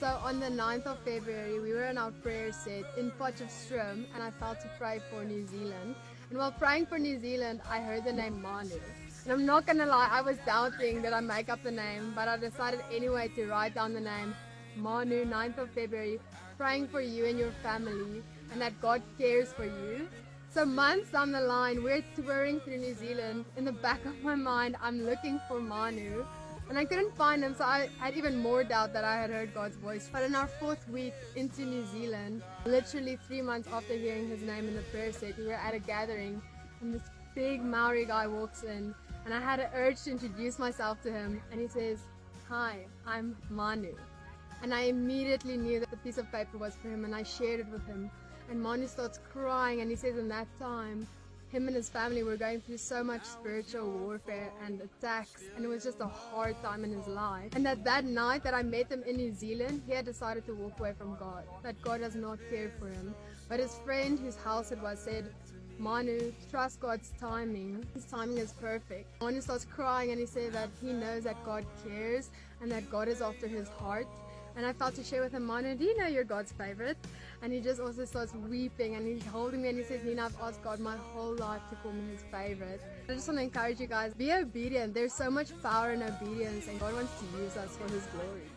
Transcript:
So on the 9th of February, we were in our prayer set in Potchefstroom, and I felt to pray for New Zealand. And while praying for New Zealand, I heard the name Manu. And I'm not gonna lie, I was doubting that I make up the name, but I decided anyway to write down the name Manu, 9th of February, praying for you and your family, and that God cares for you. So months down the line, we're touring through New Zealand. In the back of my mind, I'm looking for Manu. And I couldn't find him, so I had even more doubt that I had heard God's voice. But in our 4th week into New Zealand, literally 3 months after hearing his name in the prayer set, we were at a gathering, and this big Maori guy walks in, and I had an urge to introduce myself to him, and he says, "Hi, I'm Manu." And I immediately knew that the piece of paper was for him, and I shared it with him. And Manu starts crying, and he says in that time, him and his family were going through so much spiritual warfare and attacks, and it was just a hard time in his life. And that night that I met him in New Zealand, he had decided to walk away from God, that God does not care for him. But his friend whose house it was said, "Manu, trust God's timing. His timing is perfect." Manu starts crying, and he said that he knows that God cares and that God is after his heart. And I felt to share with him, "Manu, do you know you're God's favorite?" And he just also starts weeping, and he's holding me, and he says, "Nina, I've asked God my whole life to call me his favorite." I just want to encourage you guys, be obedient. There's so much power in obedience, and God wants to use us for his glory.